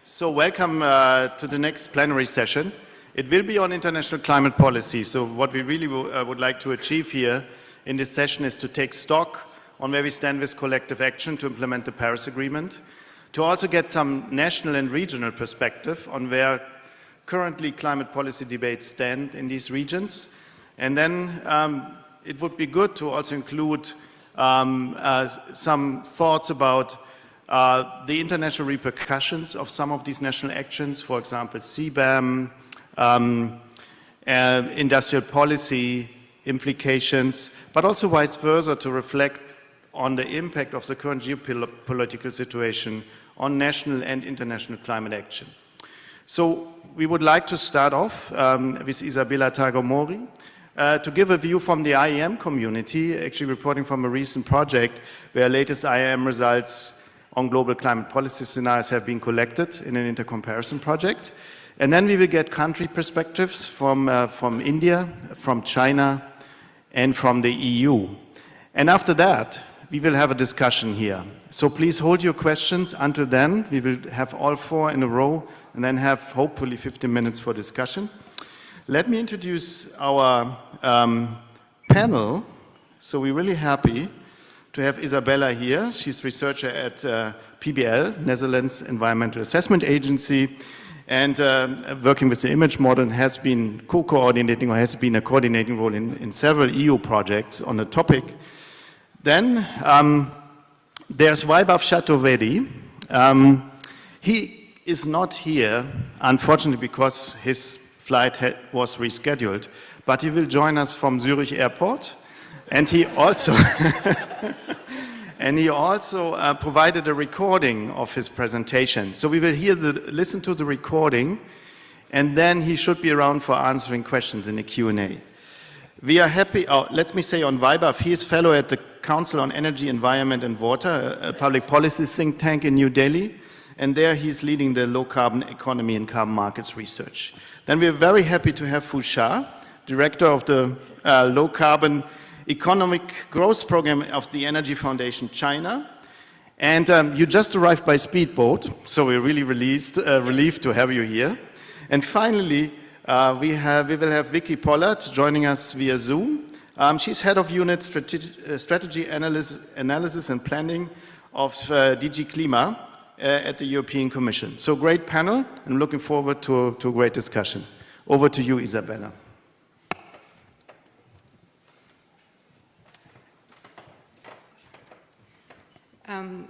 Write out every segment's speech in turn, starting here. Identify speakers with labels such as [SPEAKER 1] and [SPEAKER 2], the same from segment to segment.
[SPEAKER 1] So welcome to the next plenary session. It will be on international climate policy. So what we really would like to achieve here in this session is to take stock on where we stand with collective action to implement the Paris Agreement, to also get some national and regional perspective on where currently climate policy debates stand in these regions. And then it would be good to also include some thoughts about the international repercussions of some of these national actions, for example, CBAM, industrial policy implications, but also vice versa to reflect on the impact of the current geopolitical situation on national and international climate action. So we would like to start off with Isabela TAGOMORI to give a view from the IEM community, actually reporting from a recent project where latest IEM results on global climate policy scenarios have been collected in an intercomparison project. And then we will get country perspectives from India, from China, and from the EU. And after that, we will have a discussion here. So please hold your questions until then. We will have all four in a row and then have hopefully 15 minutes for discussion. Let me introduce our panel. So we're really happy to have Isabela here. She's researcher at PBL, Netherlands Environmental Assessment Agency, and working with the image model, has been co-coordinating or has been a coordinating role in several EU projects on the topic. Then there's Vaibhav CHATURVEDI. He is not here, unfortunately, because his flight was rescheduled, but he will join us from Zurich Airport. And he also, provided a recording of his presentation. So we will listen to the recording, and then he should be around for answering questions in the Q&A. We are happy, let me say on Vaibhav, he is fellow at the Council on Energy, Environment and Water, a public policy think tank in New Delhi, and there he's leading the low carbon economy and carbon markets research. Then we are very happy to have Fu Xia, director of the low carbon Economic Growth Program of the Energy Foundation China. And you just arrived by speedboat, so we're really relieved to have you here. And finally, we will have Vicky Pollard joining us via Zoom. She's head of unit strategy analysis and planning of DG Clima at the European Commission. So great panel, and I'm looking forward to a great discussion. Over to you, Isabela.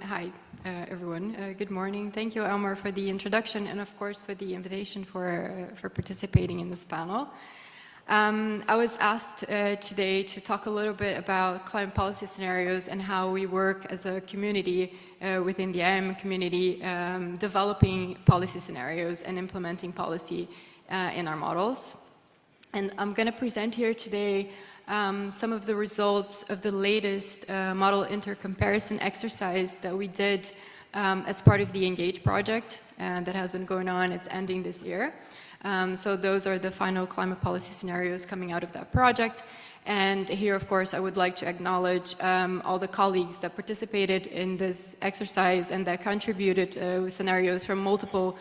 [SPEAKER 2] Hi, everyone. Good morning. Thank you, Elmar, for the introduction and, of course, for the invitation for participating in this panel. I was asked today to talk a little bit about climate policy scenarios and how we work as a community within the IEM community, developing policy scenarios and implementing policy in our models. And I'm going to present here today some of the results of the latest model intercomparison exercise that we did as part of the ENGAGE project that has been going on. It's ending this year. So those are the final climate policy scenarios coming out of that project. And here, of course, I would like to acknowledge all the colleagues that participated in this exercise and that contributed with scenarios from multiple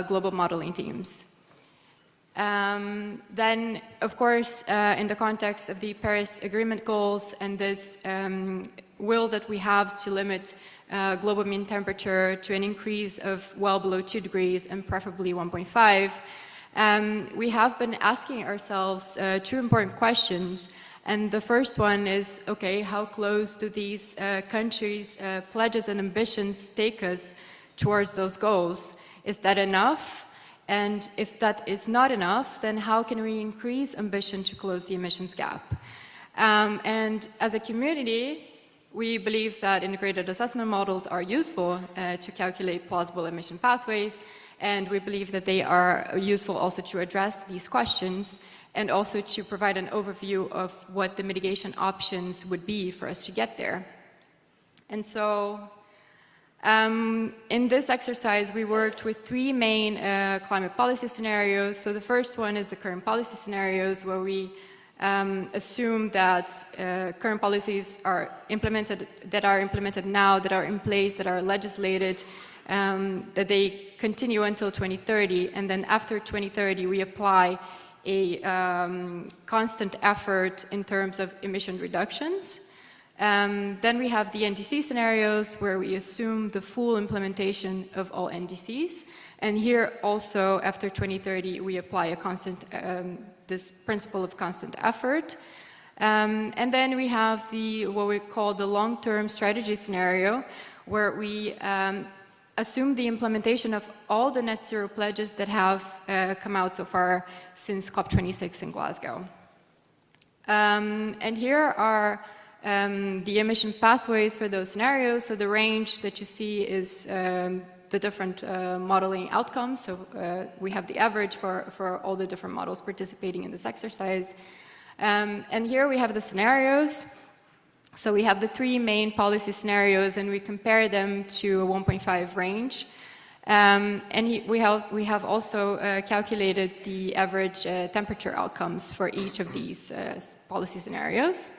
[SPEAKER 2] global modeling teams. Then, of course, in the context of the Paris Agreement goals and this will that we have to limit global mean temperature to an increase of well below 2 degrees and preferably 1.5, we have been asking ourselves two important questions. And the first one is, okay, how close do these countries' pledges and ambitions take us towards those goals? Is that enough? And if that is not enough, then how can we increase ambition to close the emissions gap? And as a community, we believe that integrated assessment models are useful to calculate plausible emission pathways, and we believe that they are useful also to address these questions and also to provide an overview of what the mitigation options would be for us to get there. And so in this exercise, we worked with three main climate policy scenarios. So the first one is the current policy scenarios, where we assume that current policies are implemented now, that are in place, that are legislated, that they continue until 2030, and then after 2030 we apply a constant effort in terms of emission reductions. Then we have the NDC scenarios where we assume the full implementation of all NDCs. And here also after 2030 we apply a constant, this principle of constant effort. And then we have what we call the long-term strategy scenario, where we assume the implementation of all the net zero pledges that have come out so far since COP26 in Glasgow. And here are the emission pathways for those scenarios. So the range that you see is the different modeling outcomes. So we have the average for all the different models participating in this exercise. And here we have the scenarios. So we have the three main policy scenarios, and we compare them to a 1.5 range. And we have also calculated the average temperature outcomes for each of these policy scenarios.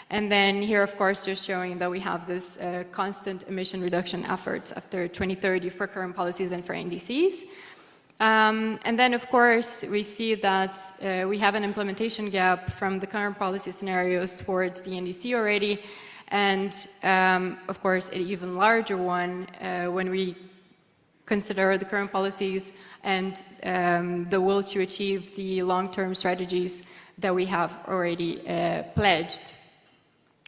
[SPEAKER 2] And then here, of course, just showing that we have this constant emission reduction efforts after 2030 for current policies and for NDCs. And then, of course, we see that we have an implementation gap from the current policy scenarios towards the NDC already, and, of course, an even larger one when we consider the current policies and the will to achieve the long-term strategies that we have already pledged.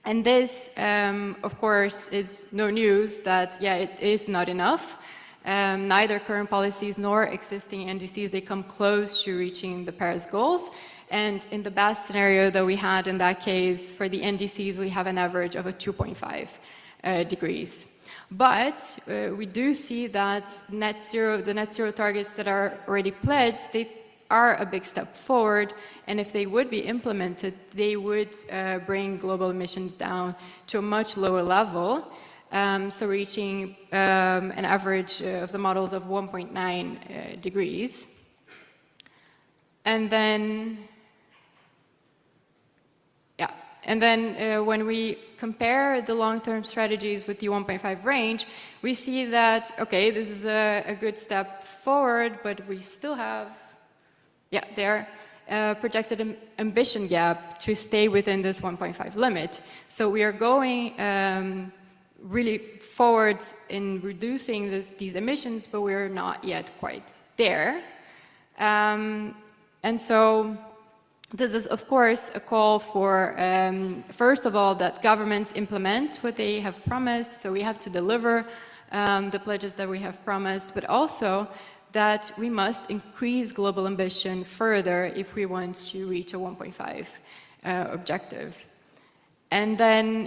[SPEAKER 2] And this, of course, is no news that, yeah, it is not enough. Neither current policies nor existing NDCs, they come close to reaching the Paris goals. And in the best scenario that we had in that case, for the NDCs, we have an average of a 2.5 degrees. But we do see that the net zero targets that are already pledged, they are a big step forward, and if they would be implemented, they would bring global emissions down to a much lower level. So reaching an average of the models of 1.9 degrees. And then, when we compare the long-term strategies with the 1.5 range, we see that, okay, this is a good step forward, but we still have, there, projected ambition gap to stay within this 1.5 limit. So we are going really forwards in reducing these emissions, but we're not yet quite there. And so this is, of course, a call for, first of all, that governments implement what they have promised, so we have to deliver the pledges that we have promised, but also that we must increase global ambition further if we want to reach a 1.5 objective. And then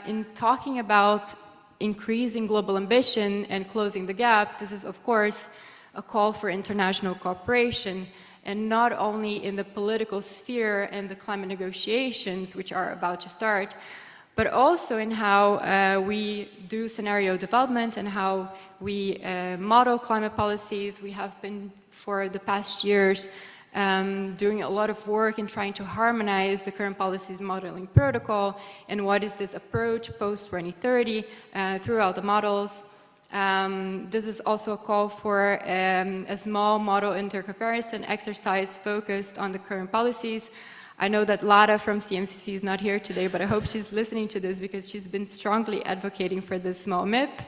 [SPEAKER 2] in talking about increasing global ambition and closing the gap, this is, of course, a call for international cooperation, and not only in the political sphere and the climate negotiations, which are about to start, but also in how we do scenario development and how we model climate policies. We have been, for the past years, doing a lot of work in trying to harmonize the current policies modeling protocol and what is this approach post-2030 throughout the models. This is also a call for a small model intercomparison exercise focused on the current policies. I know that Lara from CMCC is not here today, but I hope she's listening to this because she's been strongly advocating for this small MIP.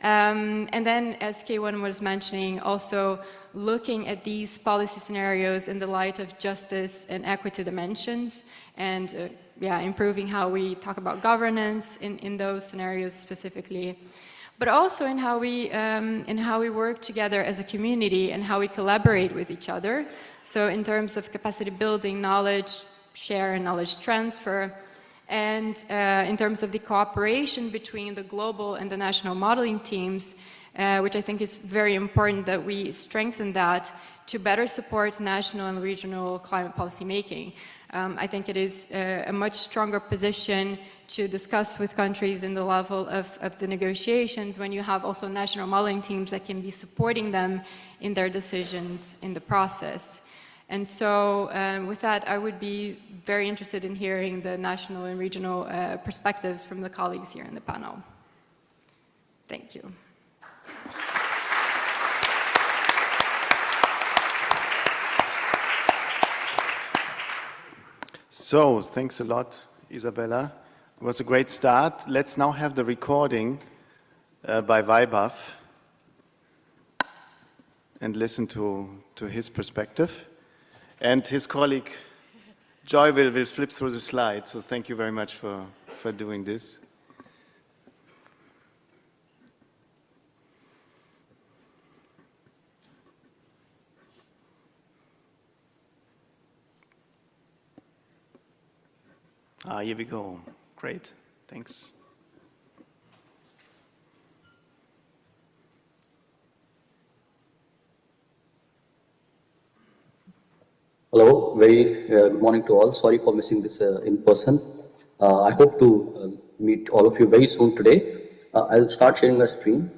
[SPEAKER 2] And then, as K1 was mentioning, also looking at these policy scenarios in the light of justice and equity dimensions, and improving how we talk about governance in those scenarios specifically, but also in how we work together as a community and how we collaborate with each other. So in terms of capacity building, knowledge share and knowledge transfer, and in terms of the cooperation between the global and the national modeling teams, which I think is very important that we strengthen that to better support national and regional climate policy making. I think it is a much stronger position to discuss with countries in the level of the negotiations when you have also national modeling teams that can be supporting them in their decisions in the process. And so with that, I would be very interested in hearing the national and regional perspectives from the colleagues here in the panel. Thank you.
[SPEAKER 1] So, thanks a lot, Isabela. It was a great start. Let's now have the recording by Vaibhav and listen to his perspective. And his colleague, Joy, will flip through the slides. So thank you very much for doing this. Here we go. Great. Thanks.
[SPEAKER 3] Hello, very good morning to all. Sorry for missing this in person. I hope to meet all of you very soon today. I'll start sharing my screen.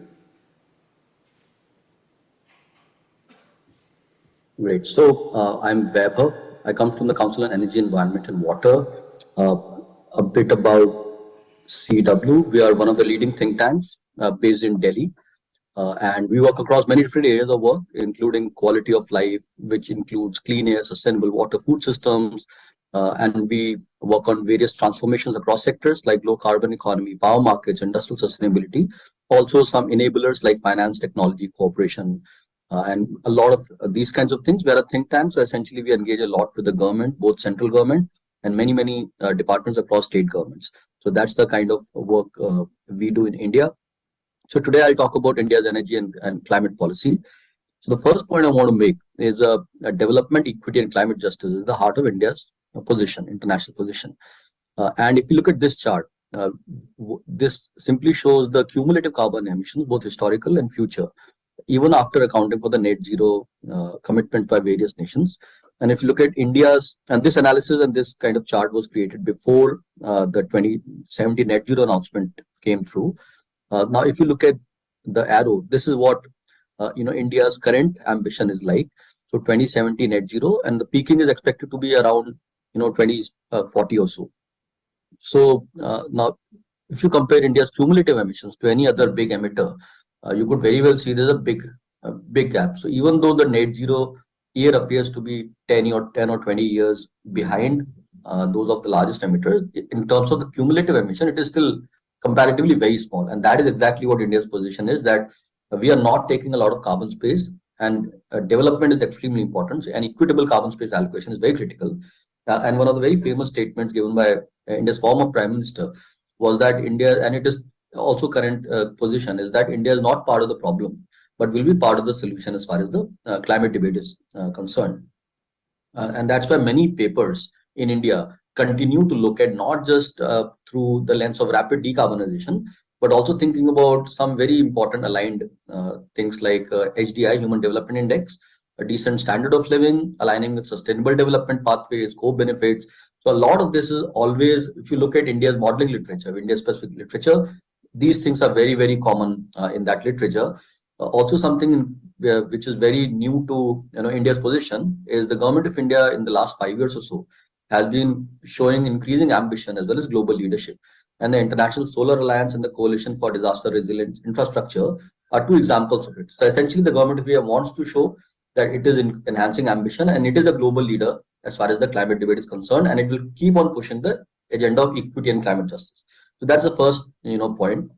[SPEAKER 3] Great. So I'm Vaibhav. I come from the Council on Energy, Environment and Water. A bit about CEEW. We are one of the leading think tanks based in Delhi. And we work across many different areas of work, including quality of life, which includes clean air, sustainable water, food systems. And we work on various transformations across sectors like low carbon economy, power markets, industrial sustainability. Also some enablers like finance, technology, cooperation, and a lot of these kinds of things. We are a think tank, so essentially we engage a lot with the government, both central government and many departments across state governments. So that's the kind of work we do in India. So today I'll talk about India's energy and climate policy. So the first point I want to make is a development, equity and climate justice is the heart of India's position, international position. And if you look at this chart, this simply shows the cumulative carbon emissions, both historical and future, even after accounting for the net zero commitment by various nations. And if you look at India's, and this analysis and this kind of chart was created before the 2070 net zero announcement came through. Now, if you look at the arrow, this is what India's current ambition is like. So 2070 net zero, and the peaking is expected to be around 2040 or so. So now, if you compare India's cumulative emissions to any other big emitter, you could very well see there's a big gap. So even though the net zero year appears to be 10 or 20 years behind those of the largest emitters, in terms of the cumulative emission, it is still comparatively very small. And that is exactly what India's position is, that we are not taking a lot of carbon space, and development is extremely important. And equitable carbon space allocation is very critical. And one of the very famous statements given by India's former Prime Minister was that India, and it is also current position, is that India is not part of the problem, but will be part of the solution as far as the climate debate is concerned. And that's why many papers in India continue to look at not just through the lens of rapid decarbonization, but also thinking about some very important aligned things like HDI, Human Development Index, a decent standard of living, aligning with sustainable development pathways, co-benefits. So a lot of this is always, if you look at India's modeling literature, India's specific literature, these things are very common in that literature. Also something which is very new to India's position is the government of India in the last 5 years or so has been showing increasing ambition as well as global leadership. And the International Solar Alliance and the Coalition for Disaster Resilient Infrastructure are two examples of it. So essentially the government of India wants to show that it is enhancing ambition, and it is a global leader as far as the climate debate is concerned, and it will keep on pushing the agenda of equity and climate justice. So that's the first point.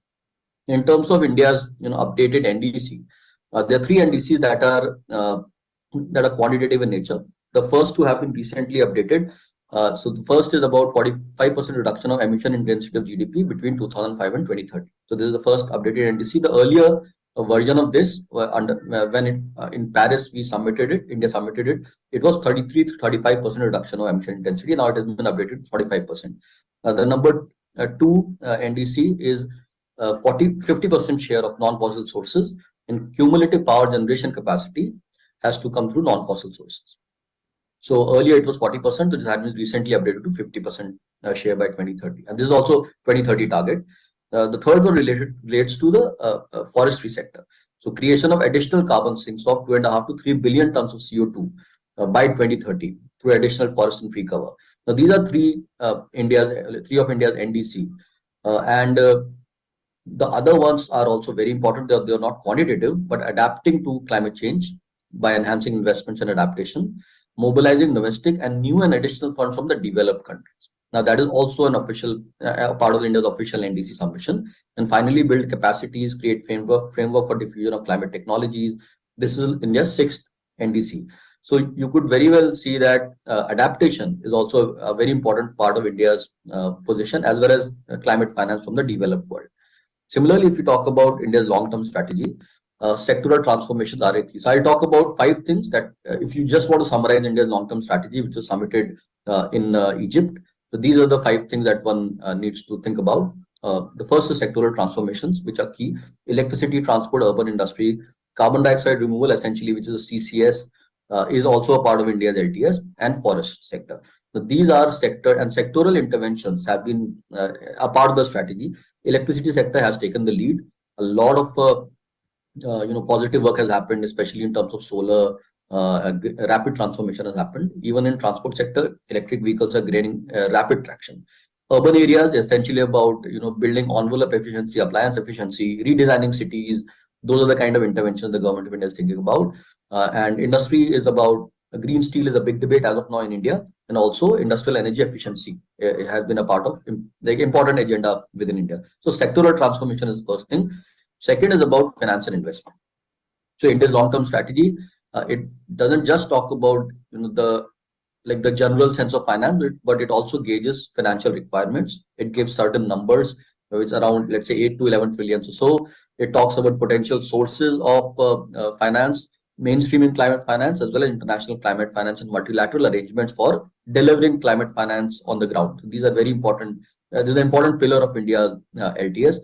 [SPEAKER 3] In terms of India's updated NDC, there are three NDCs that are quantitative in nature. The first two have been recently updated. So the first is about 45% reduction of emission intensity of GDP between 2005 and 2030. So this is the first updated NDC. The earlier version of this, in Paris we submitted it, India submitted it, it was 33 to 35% reduction of emission intensity. Now it has been updated to 45%. The number two NDC is 50% share of non-fossil sources in cumulative power generation capacity has to come through non-fossil sources. So earlier it was 40%, so this has been recently updated to 50% share by 2030. And this is also 2030 target. The third one relates to the forestry sector. So creation of additional carbon sinks of 2.5 to 3 billion tons of CO2 by 2030 through additional forest and tree cover. Now these are three of India's NDC. And the other ones are also very important. They're not quantitative, but adapting to climate change by enhancing investments and adaptation. mobilizing domestic and new and additional funds from the developed countries. Now, that is also an official part of India's official NDC submission. And finally, build capacities, create framework for diffusion of climate technologies. This is India's 6th NDC. So you could very well see that adaptation is also a very important part of India's position, as well as climate finance from the developed world. Similarly, if you talk about India's long-term strategy, sectoral transformations are a key. So I'll talk about 5 things that if you just want to summarize India's long-term strategy, which is submitted in Egypt. So these are the 5 things that one needs to think about. The first is sectoral transformations, which are key. Electricity, transport, urban industry, carbon dioxide removal, essentially, which is a CCS, is also a part of India's LTS, and forest sector. So these are sectoral interventions have been a part of the strategy. Electricity sector has taken the lead. A lot of positive work has happened, especially in terms of solar. Rapid transformation has happened. Even in transport sector, electric vehicles are gaining rapid traction. Urban areas, essentially about building envelope efficiency, appliance efficiency, redesigning cities. Those are the kind of interventions the government of India is thinking about. And industry is about green steel is a big debate as of now in India, and also industrial energy efficiency it has been a part of the important agenda within India. So sectoral transformation is the first thing. Second is about finance and investment. So India's long-term strategy, it doesn't just talk about the general sense of finance, but it also gauges financial requirements. It gives certain numbers, which around, let's say, 8 to 11 trillion or so. It talks about potential sources of finance, mainstreaming climate finance, as well as international climate finance and multilateral arrangements for delivering climate finance on the ground. So these are very important. This is an important pillar of India's LTS.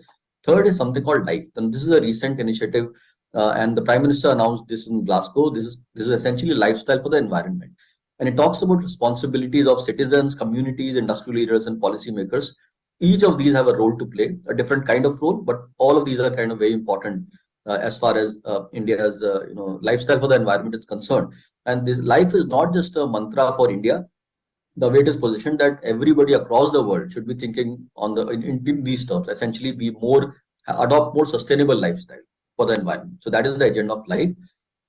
[SPEAKER 3] Third is something called LIFE. And this is a recent initiative, and the Prime Minister announced this in Glasgow. This is essentially lifestyle for the environment. And it talks about responsibilities of citizens, communities, industrial leaders, and policymakers. Each of these have a role to play, a different kind of role, but all of these are kind of very important as far as India's lifestyle for the environment is concerned. And this life is not just a mantra for India. The way it is positioned that everybody across the world should be thinking in these terms, essentially adopt more sustainable lifestyle for the environment. So that is the agenda of life.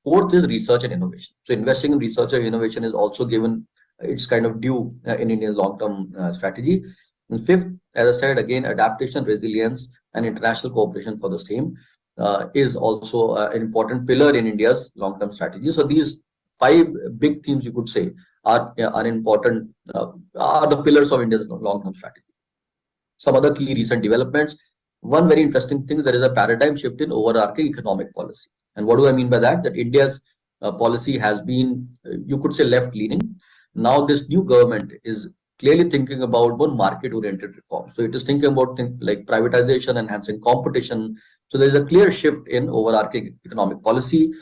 [SPEAKER 3] Fourth is research and innovation. So investing in research and innovation is also given its kind of due in India's long-term strategy. And fifth, as I said, again, adaptation, resilience, and international cooperation for the same is also an important pillar in India's long-term strategy. So these 5 big themes, you could say, are important, are the pillars of India's long-term strategy. Some other key recent developments. One very interesting thing is there is a paradigm shift in overarching economic policy. And what do I mean by that? That India's policy has been, you could say, left-leaning. Now this new government is clearly thinking about more market-oriented reforms. So it is thinking about things like privatization, enhancing competition. So there is a clear shift in overarching economic policy.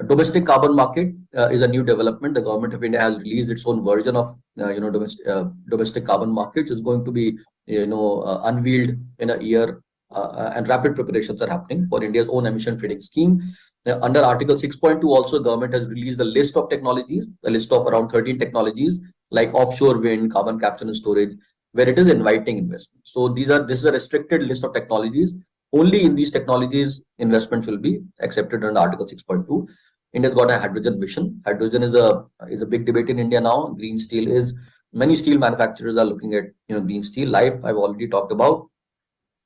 [SPEAKER 3] A domestic carbon market is a new development. The government of India has released its own version of domestic carbon market. Is going to be unveiled in a year, and rapid preparations are happening for India's own emission trading scheme. Under Article 6.2, also government has released a list of technologies, a list of around 13 technologies like offshore wind, carbon capture and storage, where it is inviting investment. So this is a restricted list of technologies. Only in these technologies, investments will be accepted under Article 6.2. India's got a hydrogen mission. Hydrogen is a big debate in India now. Green steel is, many steel manufacturers are looking at green steel. Life, I've already talked about.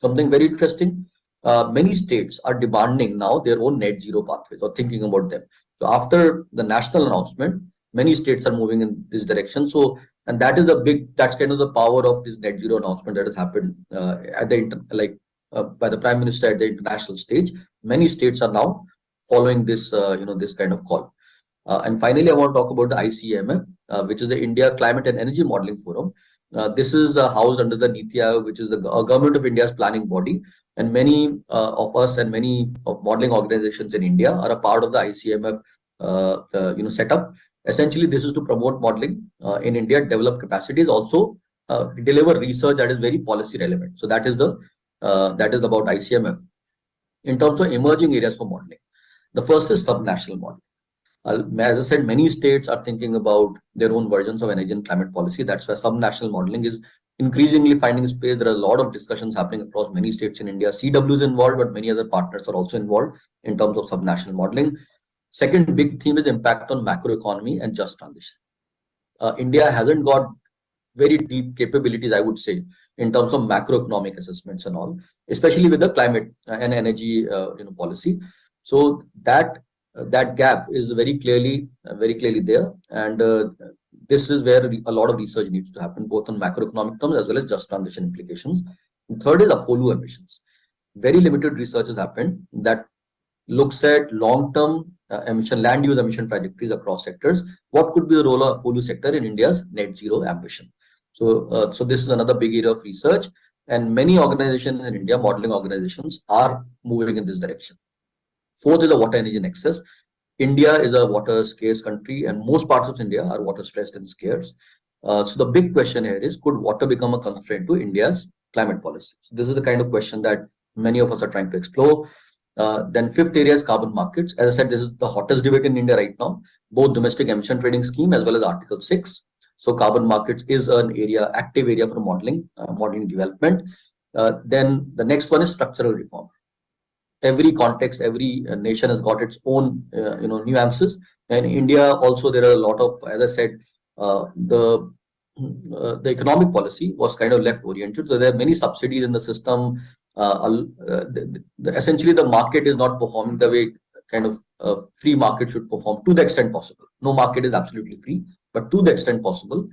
[SPEAKER 3] Something very interesting. Many states are demanding now their own net zero pathways or thinking about them. So after the national announcement, many states are moving in this direction. So, and that's kind of the power of this net zero announcement that has happened by the Prime Minister at the international stage. Many states are now following this, this kind of call. And finally, I want to talk about the ICMF, which is the India Climate and Energy Modeling Forum. This is housed under the NITI Aayog, which is the government of India's planning body, and many of us and many of modeling organizations in India are a part of the ICMF setup. Essentially, this is to promote modeling in India, develop capacities, also deliver research that is very policy relevant. So that is about ICMF. In terms of emerging areas for modeling, the first is subnational modeling. As I said, many states are thinking about their own versions of energy and climate policy. That's why subnational modeling is increasingly finding space. There are a lot of discussions happening across many states in India. CEEW is involved, but many other partners are also involved in terms of subnational modeling. Second big theme is impact on macroeconomy and just transition. India hasn't got very deep capabilities, I would say, in terms of macroeconomic assessments and all, especially with the climate and energy policy. So that gap is very clearly there, and this is where a lot of research needs to happen, both on macroeconomic terms as well as just transition implications. And third is AFOLU emissions. Very limited research has happened that looks at long-term land use emission trajectories across sectors. What could be the role of AFOLU sector in India's net zero ambition? So, so this is another big area of research, and many organizations in India, modeling organizations, are moving in this direction. Fourth is the water energy nexus. India is a water scarce country, and most parts of India are water stressed and scarce. So the big question here is, could water become a constraint to India's climate policy? So this is the kind of question that many of us are trying to explore. Then fifth area is carbon markets. As I said, this is the hottest debate in India right now, both domestic emission trading scheme as well as Article 6. So carbon markets is an area, active area for modeling development. Then the next one is structural reform. Every context, every nation has got its own nuances, and India also, there are a lot of, as I said, the economic policy was kind of left oriented, so there are many subsidies in the system. Essentially the market is not performing the way kind of free market should perform, to the extent possible. No market is absolutely free, but to the extent possible,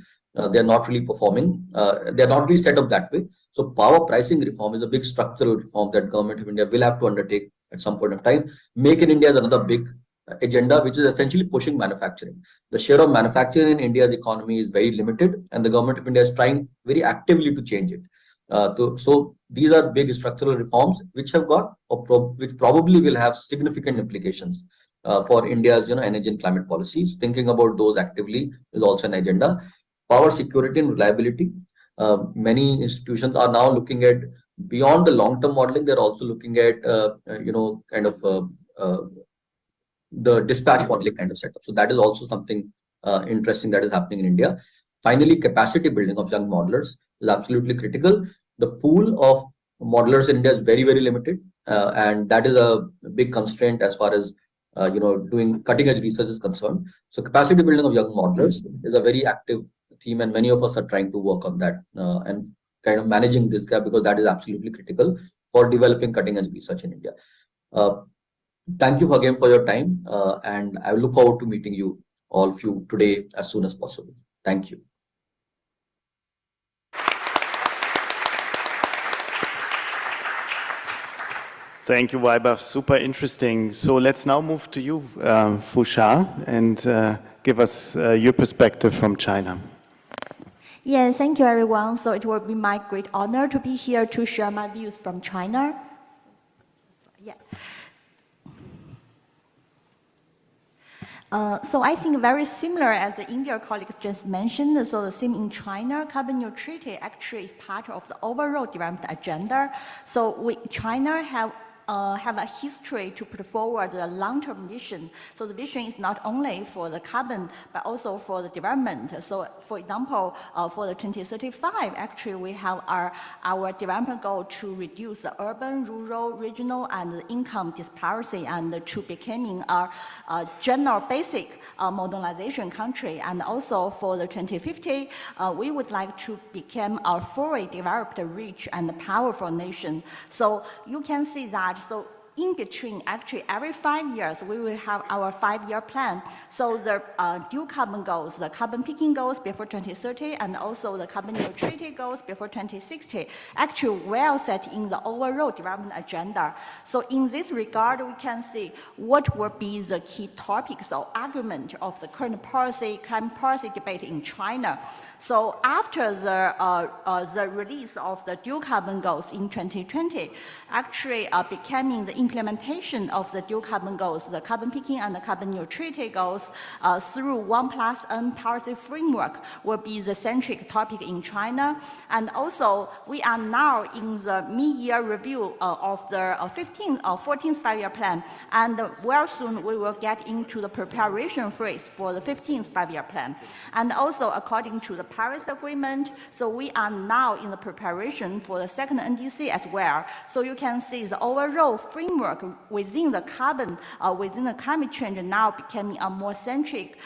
[SPEAKER 3] they are not really performing. They are not really set up that way. So power pricing reform is a big structural reform that government of India will have to undertake at some point of time. Make in India is another big agenda, which is essentially pushing manufacturing. The share of manufacturing in India's economy is very limited, and the government of India is trying very actively to change it. So these are big structural reforms which have got, which probably will have significant implications for India's energy and climate policies. Thinking about those actively is also an agenda. Power security and reliability. Many institutions are now looking at, beyond the long-term modeling, they're also looking at the dispatch modeling kind of setup. So that is also something interesting that is happening in India. Finally, capacity building of young modelers is absolutely critical. The pool of modelers in India is very, very limited, and that is a big constraint as far as doing cutting-edge research is concerned. So capacity building of young modelers is a very active theme, and many of us are trying to work on that and kind of managing this gap, because that is absolutely critical for developing cutting-edge research in India. Thank you again for your time, and I look forward to meeting you all of you today as soon as possible. Thank you.
[SPEAKER 1] Thank you, Vaibhav. Super interesting. So let's now move to you, Fusha, and give us your perspective from China.
[SPEAKER 4] Yeah, thank you, everyone. So it will be my great honor to be here to share my views from China. Yeah. So I think very similar as the India colleague just mentioned, so the same in China, carbon neutrality actually is part of the overall development agenda. So China have a history to put forward the long-term vision. So the vision is not only for the carbon, but also for the development. So for example, for the 2035, actually we have our development goal to reduce the urban, rural, regional, and the income disparity, and to becoming a general basic modernization country. And also for the 2050, we would like to become a fully developed, rich, and powerful nation. So you can see that. So in between, actually, every 5 years, we will have our 5-year plan. So the dual carbon goals, the carbon peaking goals before 2030, and also the carbon neutrality goals before 2060, actually well set in the overall development agenda. So in this regard, we can see what will be the key topics or argument of the current climate policy debate in China. So after the release of the dual carbon goals in 2020, actually becoming the implementation of the dual carbon goals, the carbon peaking and the carbon neutrality goals through 1+N policy framework will be the centric topic in China. And also, we are now in the mid-year review of the 14th 5-year plan, and very soon we will get into the preparation phase for the 15th 5-year plan. And also, according to the Paris Agreement, so we are now in the preparation for the second NDC as well. So you can see the overall framework framework within the climate change now becoming a more centric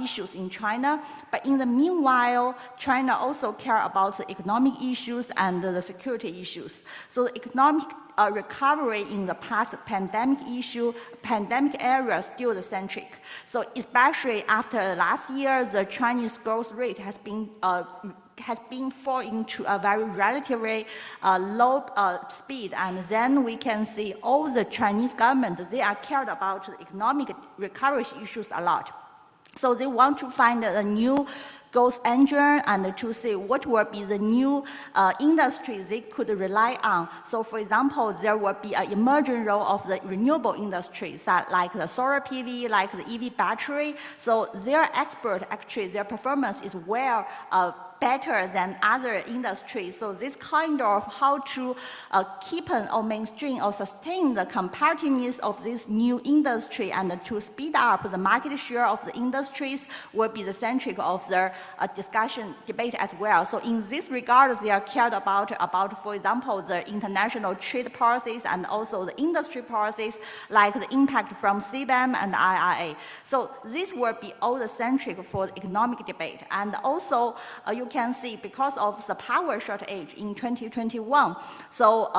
[SPEAKER 4] issues in China. But in the meanwhile, China also care about the economic issues and the security issues. So the economic recovery in the past pandemic era still the centric. So especially after last year, the Chinese growth rate has been falling to a very relatively low speed, and then we can see all the Chinese government, they are cared about the economic recovery issues a lot. So they want to find a new growth engine and to see what will be the new industries they could rely on. So for example, there will be an emerging role of the renewable industries like the solar PV, like the EV battery. So their expert, actually their performance is well better than other industries. So this kind of how to keep or mainstream or sustain the competitiveness of this new industry and to speed up the market share of the industries will be the centric of their debate as well. So in this regard, they are cared about, for example, the international trade policies and also the industry policies like the impact from CBAM and IRA. So this will be all the centric for the economic debate. And also, you can see because of the power shortage in 2021, so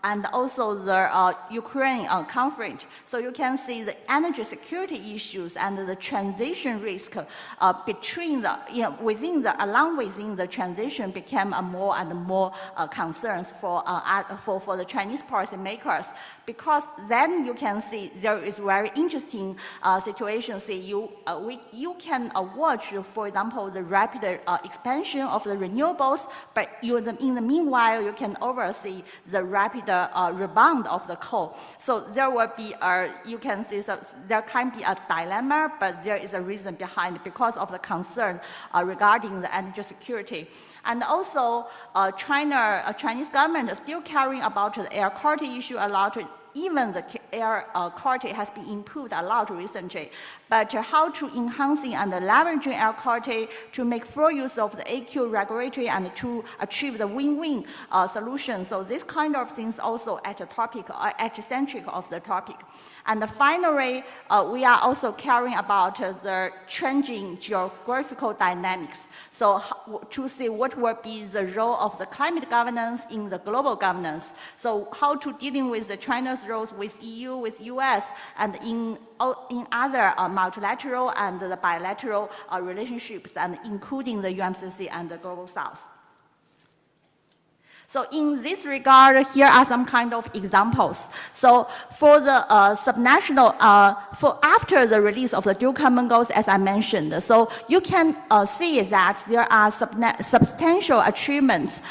[SPEAKER 4] and also the Ukraine conflict. So you can see the energy security issues and the transition risk between the, within the transition became a more and more concerns for the Chinese policymakers. Because then you can see there is very interesting situation. See, you can watch, for example, the rapid expansion of the renewables, but in the meanwhile, you can oversee the rapid rebound of the coal. So there will be you can see, so there can be a dilemma, but there is a reason behind it because of the concern regarding the energy security. And also, Chinese government is still caring about the air quality issue a lot. Even the air quality has been improved a lot recently. But how to enhancing and leveraging air quality to make full use of the AQ regulatory and to achieve the win-win solution. So this kind of things also at the topic, at the centric of the topic. And finally, we are also caring about the changing geographical dynamics. So to see what will be the role of the climate governance in the global governance. So how to dealing with the China's roles with EU, with US, and in other multilateral and the bilateral relationships, and including the UNCC and the Global South. So in this regard, here are some kind of examples. So for the subnational, for after the release of the dual common goals, as I mentioned, so you can see that there are substantial achievements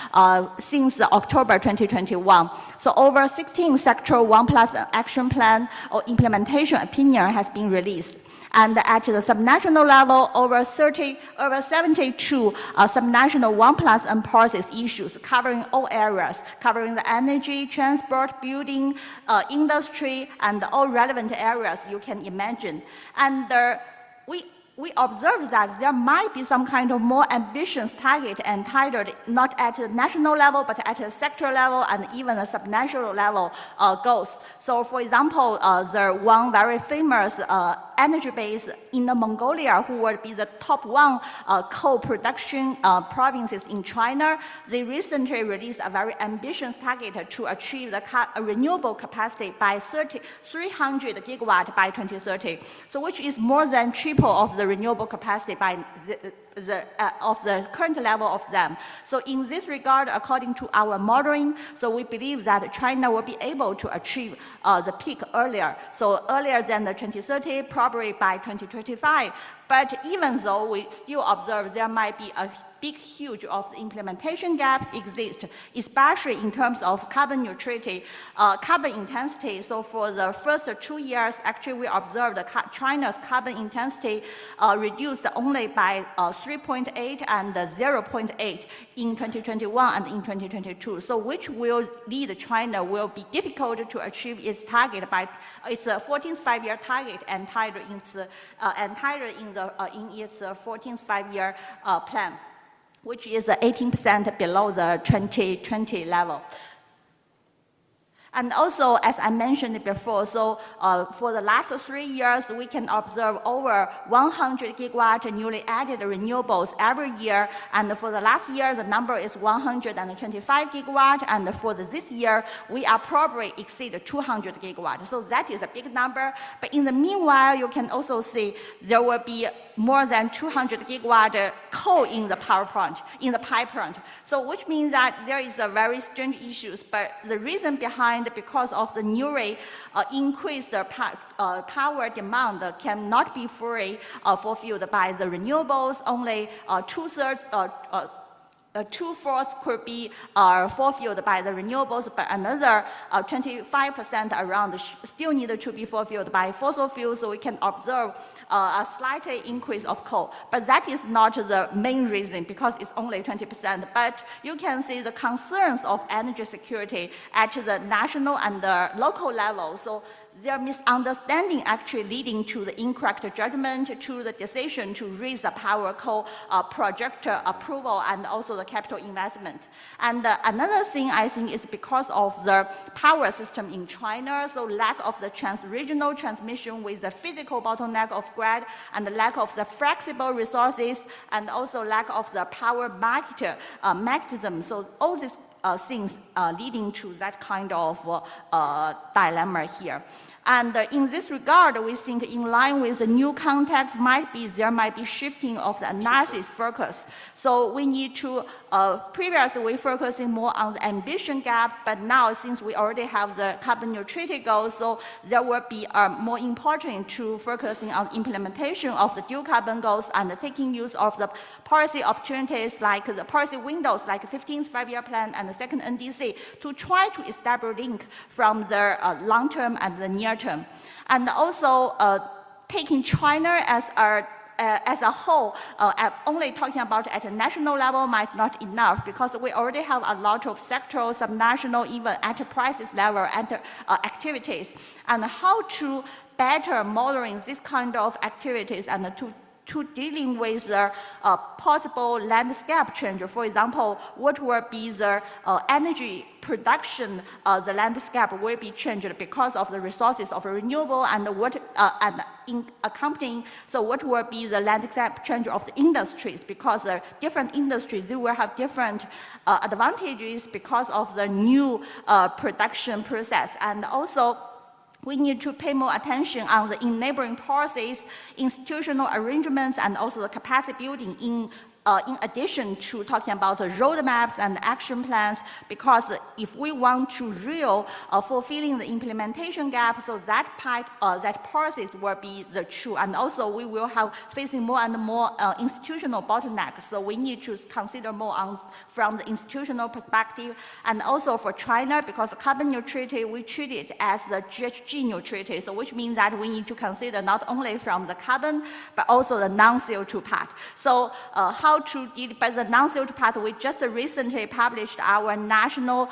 [SPEAKER 4] since October 2021. So over 16 sectoral 1+ action plan or implementation opinion has been released. And at the subnational level, over 72 subnational 1+N policies issues covering all areas, covering the energy, transport, building, industry, and all relevant areas you can imagine. And we observe that there might be some kind of more ambitious target entitled not at the national level, but at the sector level and even the subnational level goals. So for example, the one very famous energy base in Mongolia, who would be the top 1 coal production provinces in China, they recently released a very ambitious target to achieve the renewable capacity by 300 gigawatt by 2030. So which is more than triple of the renewable capacity by of the current level of them. So in this regard, according to our modeling, so we believe that China will be able to achieve the peak earlier. So earlier than the 2030, probably by 2025. But even though we still observe there might be a huge of the implementation gaps exist, especially in terms of carbon neutrality, carbon intensity. So for the first 2 years, actually we observed China's carbon intensity reduced only by 3.8 and 0.8 in 2021 and in 2022. So which will lead China will be difficult to achieve its target by its 14th five-year target entitled in its 14th five-year plan, which is 18% below the 2020 level. And also, as I mentioned before, so for the last 3 years, we can observe over 100 gigawatt newly added renewables every year. And for the last year, the number is 125 gigawatt. And for this year, we are probably exceed 200 gigawatt. So that is a big number. But in the meanwhile, you can also see there will be more than 200 gigawatt coal in the power plant, in the pipeline. So which means that there is a very strange issues. But the reason behind, because of the newly increased power demand cannot be fully fulfilled by the renewables. Only two-fourths could be fulfilled by the renewables, but another 25% around still needed to be fulfilled by fossil fuels. So we can observe a slight increase of coal. But that is not the main reason, because it's only 20%. But you can see the concerns of energy security at the national and the local level. So their misunderstanding actually leading to the incorrect judgment, to the decision to raise the power coal project approval and also the capital investment. And another thing I think is because of the power system in China, so lack of the regional transmission with the physical bottleneck of grid and the lack of the flexible resources and also lack of the power market mechanism. So all these things leading to that kind of dilemma here. And in this regard, we think in line with the new context, there might be shifting of the analysis focus. So we need to, previously we focusing more on the ambition gap, but now since we already have the carbon neutrality goals, so there will be more important to focusing on implementation of the dual carbon goals and taking use of the policy opportunities like the policy windows like 15th five-year plan and the second NDC to try to establish link from the long-term and the near term. And also taking China as a whole, only talking about at a national level might not enough, because we already have a lot of sectoral, subnational, even enterprises level activities. And how to better monitoring this kind of activities and to dealing with the possible landscape change. For example, what will be the energy production, the landscape will be changed because of the resources of renewable and what and in accompanying. So what will be the landscape change of the industries, because the different industries, they will have different advantages because of the new production process. And also, we need to pay more attention on the enabling policies, institutional arrangements, and also the capacity building in addition to talking about the roadmaps and action plans, because if we want to fulfilling the implementation gap, so that part, that policies will be the true, and also we will have facing more and more institutional bottlenecks. So we need to consider more from the institutional perspective, and also for China, because carbon neutrality we treat it as the GHG neutrality, so which means that we need to consider not only from the carbon but also the non-CO2 part. So how to deal by the non-CO2 part, we just recently published our national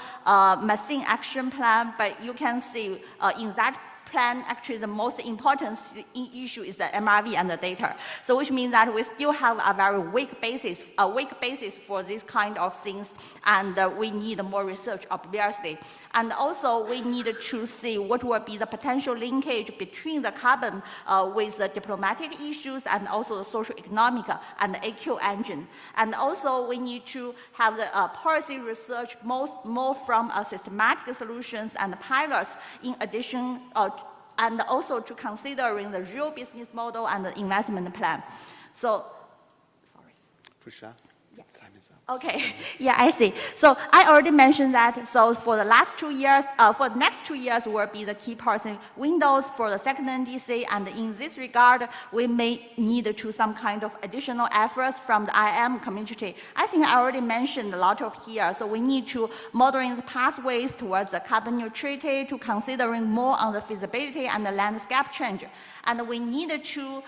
[SPEAKER 4] methane action plan, but you can see in that plan, actually the most important issue is the MRV and the data. So which means that we still have a very weak basis for this kind of things, and we need more research, obviously. And also we need to see what will be the potential linkage between the carbon with the diplomatic issues and also the social economic and the AQ engine. And also we need to have the policy research more from systematic solutions and pilots in addition and also to considering the real business model and the investment plan. So, sorry.
[SPEAKER 1] For sure.
[SPEAKER 4] Yes.
[SPEAKER 1] Time is up.
[SPEAKER 4] Okay, yeah, I see. So I already mentioned that. So for the last 2 years, for the next 2 years will be the key policy windows for the second NDC, and in this regard, we may need to some kind of additional efforts from the IM community. I think I already mentioned a lot of here. So we need to modeling the pathways towards the carbon neutrality, to considering more on the feasibility and the landscape change, and we need to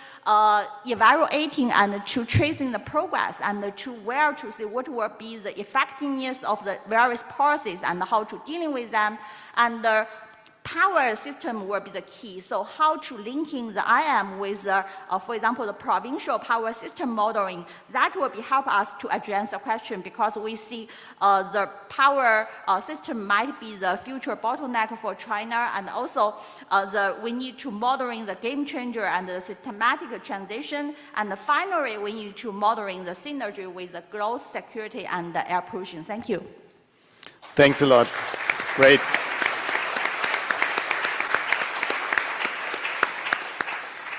[SPEAKER 4] evaluating and to tracing the progress and to where to see what will be the effectiveness of the various policies and how to dealing with them, and power system will be the key. So how to linking the IM with, for example, the provincial power system modeling, that will help us to address the question, because we see the power system might be the future bottleneck for China, and also we need to modeling the game changer and the systematic transition, and finally we need to modeling the synergy with the growth, security, and the air pollution. Thank you.
[SPEAKER 1] Thanks a lot. Great.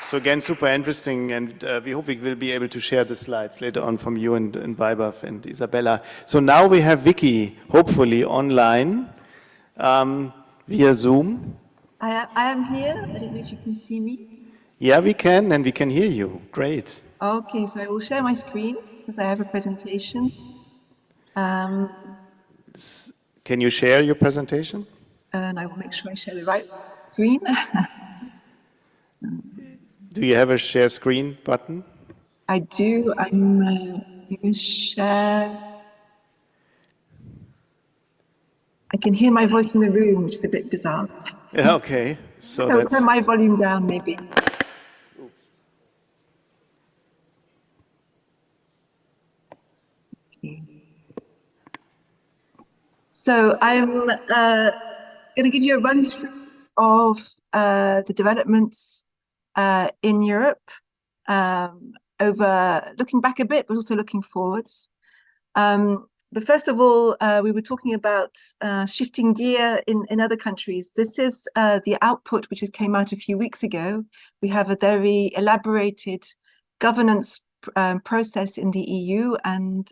[SPEAKER 1] So again, super interesting, and we hope we will be able to share the slides later on from you and Vaibhav and Isabela. So now we have Vicky, hopefully online, via Zoom.
[SPEAKER 5] I am here. I don't know if you can see me.
[SPEAKER 1] Yeah, we can, and we can hear you. Great.
[SPEAKER 5] Okay, so I will share my screen because I have a presentation.
[SPEAKER 1] Can you share your presentation?
[SPEAKER 5] And I will make sure I share the right screen.
[SPEAKER 1] Do you have a share screen button?
[SPEAKER 5] I do. I'm going to share. I can hear my voice in the room, which is a bit bizarre.
[SPEAKER 1] Yeah, okay. So
[SPEAKER 5] I'll
[SPEAKER 1] that's...
[SPEAKER 5] turn my volume down, maybe. So I'm going to give you a run through of the developments in Europe, over looking back a bit, but also looking forwards. But first of all, we were talking about shifting gear in other countries. This is the output which came out a few weeks ago. We have a very elaborated governance process in the EU, and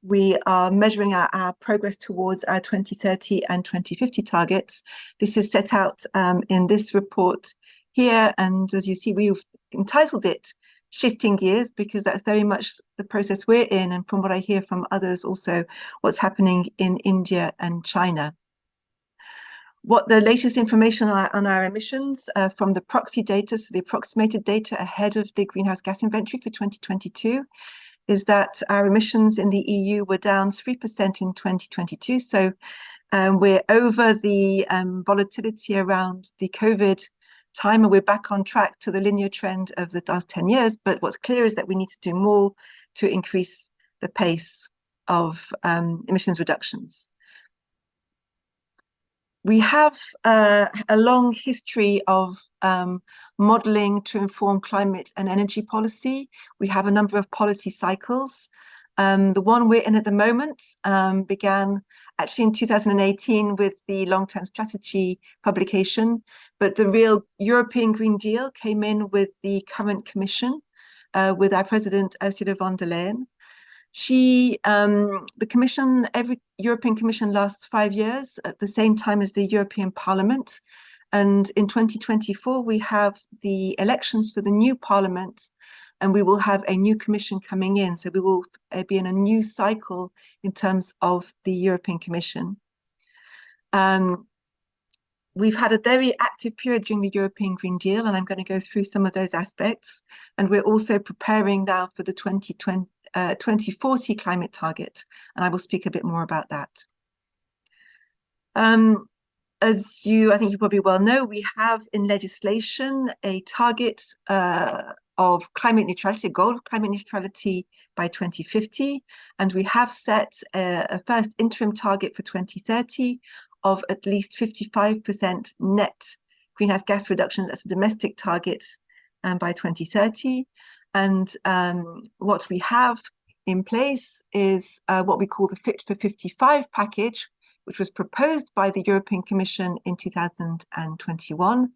[SPEAKER 5] we are measuring our progress towards our 2030 and 2050 targets. This is set out in this report here, and as you see, we've entitled it Shifting Gears, because that's very much the process we're in, and from what I hear from others also, what's happening in India and China. What the latest information on our emissions from the proxy data, so the approximated data ahead of the greenhouse gas inventory for 2022, is that our emissions in the EU were down 3% in 2022. So we're over the volatility around the COVID time, and we're back on track to the linear trend of the last 10 years. But what's clear is that we need to do more to increase the pace of emissions reductions. We have a long history of modelling to inform climate and energy policy. We have a number of policy cycles. The one we're in at the moment began actually in 2018 with the long-term strategy publication, but the real European Green Deal came in with the current Commission, with our President Ursula von der Leyen. The Commission, every European Commission lasts 5 years at the same time as the European Parliament. And in 2024, we have the elections for the new Parliament, and we will have a new Commission coming in. So we will be in a new cycle in terms of the European Commission. We've had a very active period during the European Green Deal, and I'm going to go through some of those aspects. And we're also preparing now for the 2040 climate target, and I will speak a bit more about that. As I think you probably well know, we have in legislation a target of climate neutrality, a goal of climate neutrality by 2050, and we have set a first interim target for 2030 of at least 55% net greenhouse gas reductions as a domestic target by 2030. And what we have in place is what we call the Fit for 55 package, which was proposed by the European Commission in 2021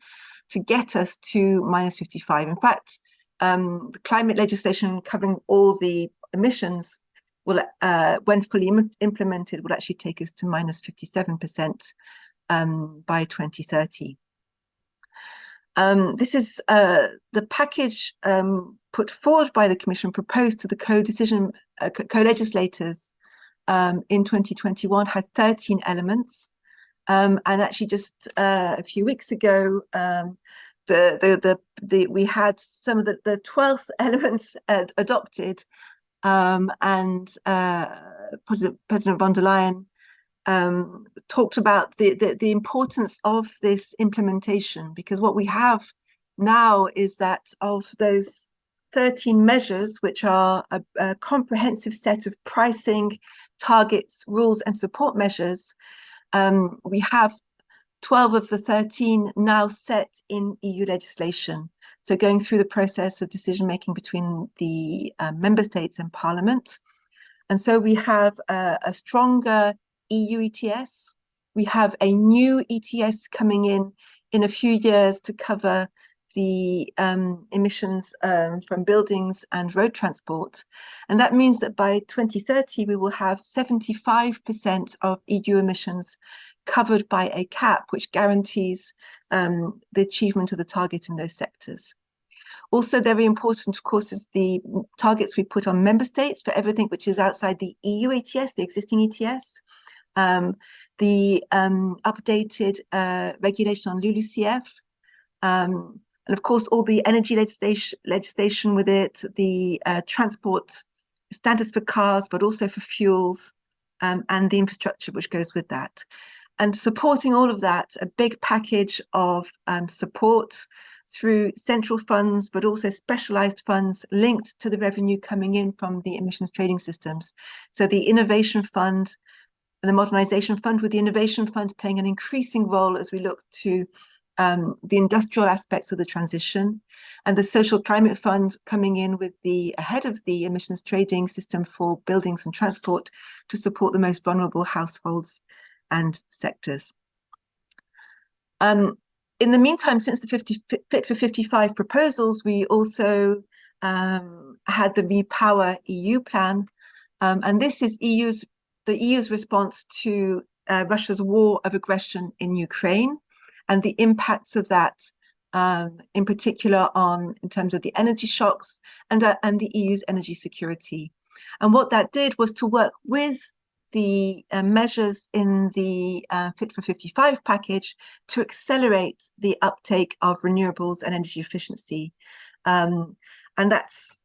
[SPEAKER 5] to get us to minus 55. In fact, the climate legislation covering all the emissions will, when fully implemented, will actually take us to minus 57% by 2030. This is the package put forward by the Commission, proposed to the co-legislators in 2021, had 13 elements. And actually just a few weeks ago, we had some of the 12th elements adopted, and President von der Leyen talked about the importance of this implementation, because what we have now is that of those 13 measures, which are a comprehensive set of pricing, targets, rules, and support measures, we have 12 of the 13 now set in EU legislation. So going through the process of decision-making between the member states and Parliament. And so we have a stronger EU ETS. We have a new ETS coming in a few years to cover the emissions from buildings and road transport. And that means that by 2030, we will have 75% of EU emissions covered by a cap, which guarantees the achievement of the target in those sectors. Also very important, of course, is the targets we put on member states for everything which is outside the EU ETS, the existing ETS. The updated regulation on LULUCF, and of course all the energy legislation with it, the transport standards for cars, but also for fuels, and the infrastructure which goes with that. And supporting all of that, a big package of support through central funds, but also specialized funds linked to the revenue coming in from the emissions trading systems. So the Innovation Fund and the Modernization Fund, with the Innovation Fund playing an increasing role as we look to the industrial aspects of the transition, and the Social Climate Fund coming in with the ahead of the emissions trading system for buildings and transport to support the most vulnerable households and sectors. In the meantime, since the Fit for 55 proposals, we also had the Repower EU plan, and this is the EU's response to Russia's war of aggression in Ukraine and the impacts of that, in particular in terms of the energy shocks and the EU's energy security. And what that did was to work with the measures in the Fit for 55 package to accelerate the uptake of renewables and energy efficiency. And that's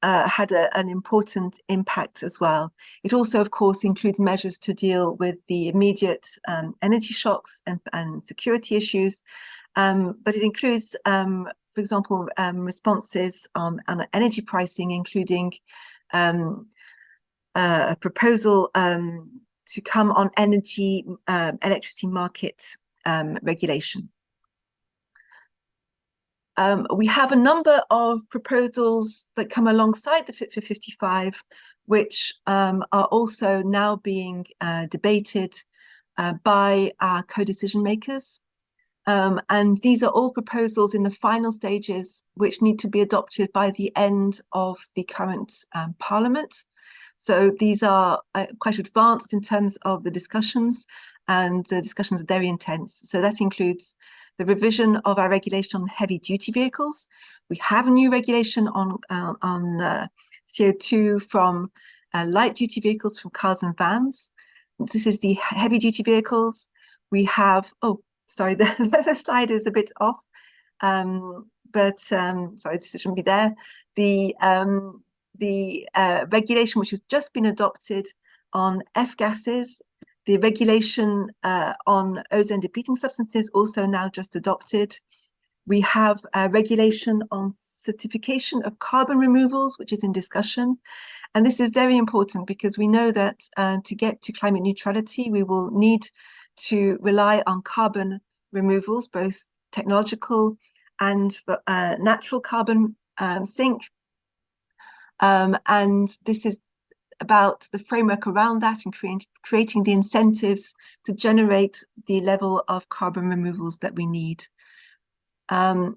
[SPEAKER 5] had an important impact as well. It also, of course, includes measures to deal with the immediate energy shocks and security issues, but it includes, for example, responses on energy pricing, including a proposal to come on electricity market regulation. We have a number of proposals that come alongside the Fit for 55, which are also now being debated by our co-decision makers. And these are all proposals in the final stages, which need to be adopted by the end of the current Parliament. So these are quite advanced in terms of the discussions, and the discussions are very intense. So that includes the revision of our regulation on heavy-duty vehicles. We have a new regulation on CO2 from light-duty vehicles, from cars and vans. This is the heavy-duty vehicles. We have, oh, sorry, the slide is a bit off, but sorry, this shouldn't be there. The regulation which has just been adopted on F-gases, the regulation on ozone-depleting substances also now just adopted. We have a regulation on certification of carbon removals, which is in discussion. And this is very important because we know that to get to climate neutrality, we will need to rely on carbon removals, both technological and natural carbon sink. And this is about the framework around that and creating the incentives to generate the level of carbon removals that we need. At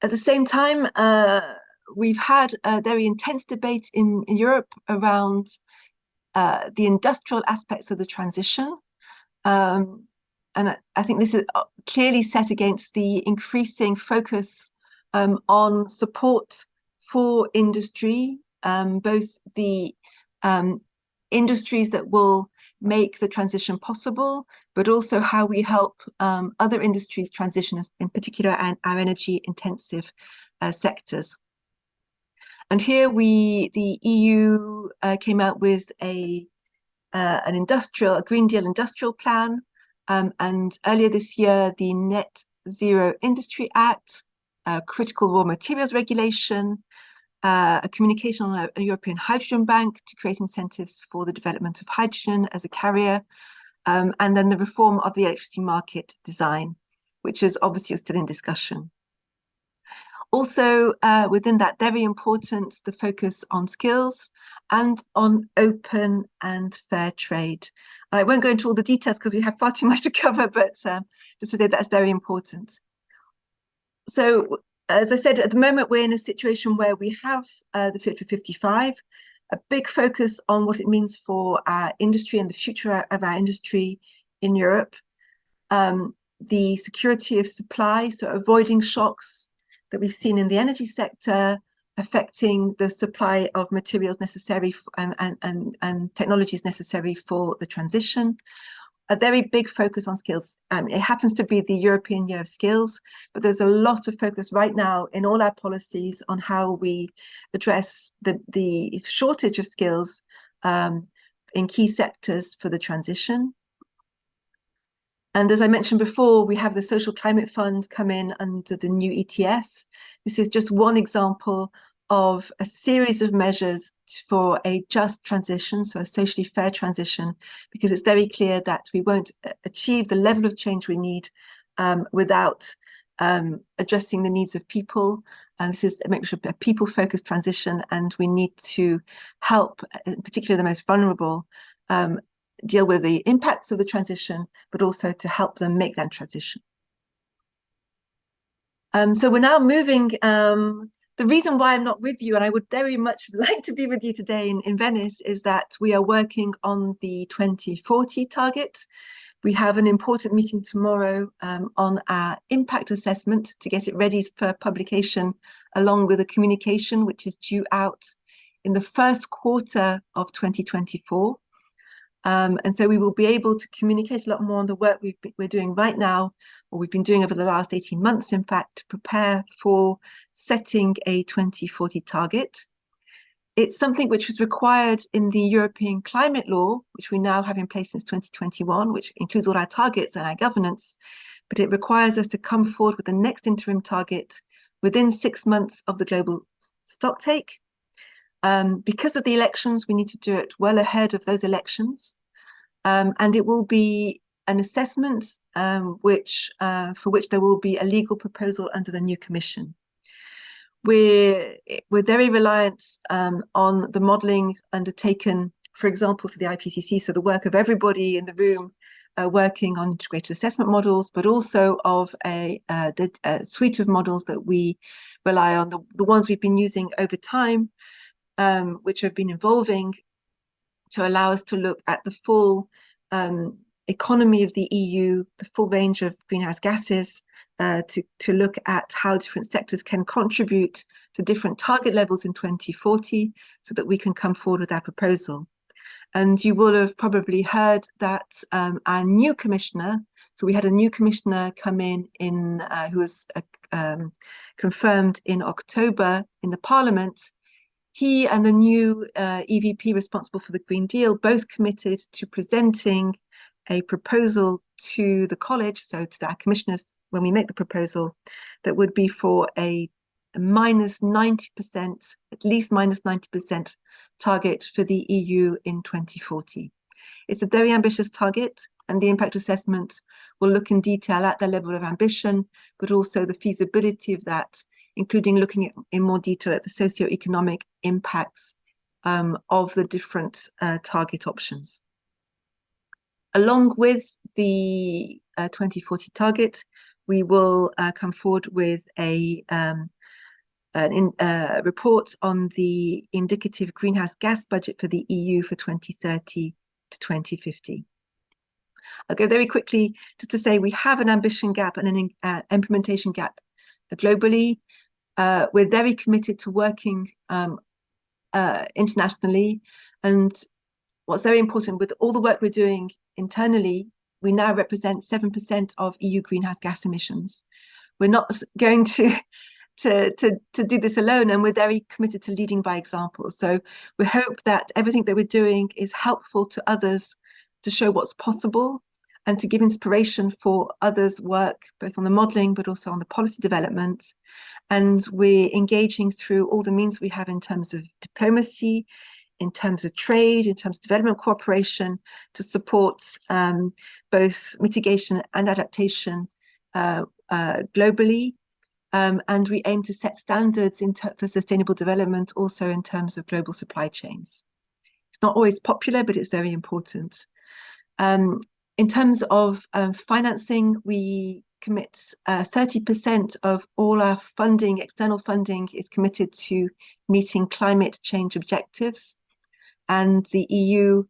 [SPEAKER 5] the same time, we've had a very intense debate in Europe around the industrial aspects of the transition. And I think this is clearly set against the increasing focus on support for industry, both the industries that will make the transition possible, but also how we help other industries transition, in particular our energy intensive sectors. And here the EU came out with a a Green Deal industrial plan, and earlier this year, the Net Zero Industry Act, critical raw materials regulation, a communication on a European hydrogen bank to create incentives for the development of hydrogen as a carrier, and then the reform of the electricity market design, which is obviously still in discussion. Also, within that, very important, the focus on skills and on open and fair trade. I won't go into all the details because we have far too much to cover, but just to say that's very important. So, as I said, at the moment, we're in a situation where we have the Fit for 55, a big focus on what it means for our industry and the future of our industry in Europe. The security of supply, so avoiding shocks that we've seen in the energy sector, affecting the supply of materials necessary and technologies necessary for the transition. A very big focus on skills. It happens to be the European Year of Skills, but there's a lot of focus right now in all our policies on how we address the shortage of skills in key sectors for the transition. And as I mentioned before, we have the Social Climate Fund come in under the new ETS. This is just one example of a series of measures for a just transition, so a socially fair transition, because it's very clear that we won't achieve the level of change we need without addressing the needs of people. And this is a people-focused transition, and we need to help, particularly the most vulnerable, deal with the impacts of the transition, but also to help them make that transition. So we're now moving. The reason why I'm not with you, and I would very much like to be with you today in Venice, is that we are working on the 2040 target. We have an important meeting tomorrow on our impact assessment to get it ready for publication, along with a communication which is due out in the first quarter of 2024. And so we will be able to communicate a lot more on the work we're doing right now, or we've been doing over the last 18 months, in fact, to prepare for setting a 2040 target. It's something which was required in the European climate law, which we now have in place since 2021, which includes all our targets and our governance, but it requires us to come forward with the next interim target within 6 months of the global stocktake. Because of the elections, we need to do it well ahead of those elections. And it will be an assessment for which there will be a legal proposal under the new commission. We're very reliant on the modelling undertaken, for example, for the IPCC, so the work of everybody in the room working on integrated assessment models, but also of a suite of models that we rely on, the ones we've been using over time, which have been evolving to allow us to look at the full economy of the EU, the full range of greenhouse gases, to look at how different sectors can contribute to different target levels in 2040 so that we can come forward with our proposal. And you will have probably heard that our new commissioner, so we had a new commissioner come in who was confirmed in October in the Parliament. He and the new EVP responsible for the Green Deal both committed to presenting a proposal to the college, so to our commissioners when we make the proposal, that would be for a minus 90%, at least minus 90% target for the EU in 2040. It's a very ambitious target, and the impact assessment will look in detail at the level of ambition, but also the feasibility of that, including looking at, in more detail at the socio-economic impacts of the different target options. Along with the 2040 target, we will come forward with a report on the indicative greenhouse gas budget for the EU for 2030 to 2050. I'll go very quickly just to say we have an ambition gap and an implementation gap globally. We're very committed to working internationally, and what's very important with all the work we're doing internally, we now represent 7% of EU greenhouse gas emissions. We're not going to do this alone, and we're very committed to leading by example. So we hope that everything that we're doing is helpful to others to show what's possible and to give inspiration for others' work, both on the modelling but also on the policy development. And we're engaging through all the means we have in terms of diplomacy, in terms of trade, in terms of development cooperation, to support both mitigation and adaptation globally. And we aim to set standards for sustainable development also in terms of global supply chains. It's not always popular, but it's very important. In terms of financing, we commit 30% of all our funding, external funding, is committed to meeting climate change objectives. And the EU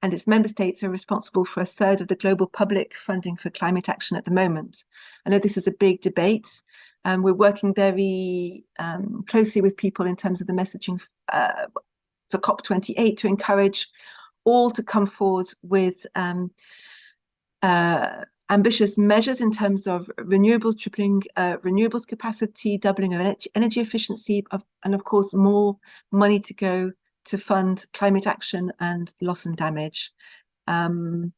[SPEAKER 5] and its member states are responsible for 1/3 of the global public funding for climate action at the moment. I know this is a big debate. We're working very closely with people in terms of the messaging for COP28 to encourage all to come forward with ambitious measures in terms of renewables, tripling renewables capacity, doubling of energy efficiency, and of course more money to go to fund climate action and loss and damage. And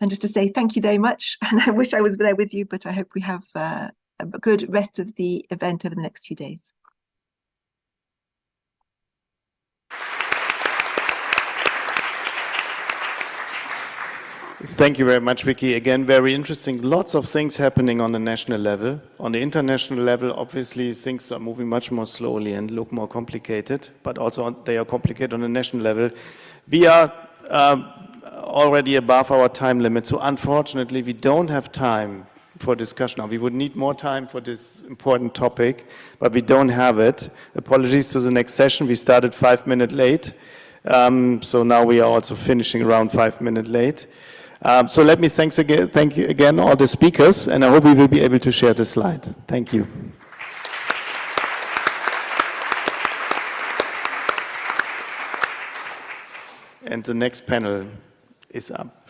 [SPEAKER 5] just to say thank you very much, and I wish I was there with you, but I hope we have a good rest of the event over the next few days.
[SPEAKER 1] Thank you very much, Vicky. Again, very interesting. Lots of things happening on the national level. On the international level, obviously, things are moving much more slowly and look more complicated, but also they are complicated on the national level. We are already above our time limit, so unfortunately, we don't have time for discussion now. We would need more time for this important topic, but we don't have it. Apologies to the next session. We started 5 minutes late, so now we are also finishing around 5 minutes late. So let me thank you again all the speakers, and I hope we will be able to share the slides. Thank you. And the next panel is up.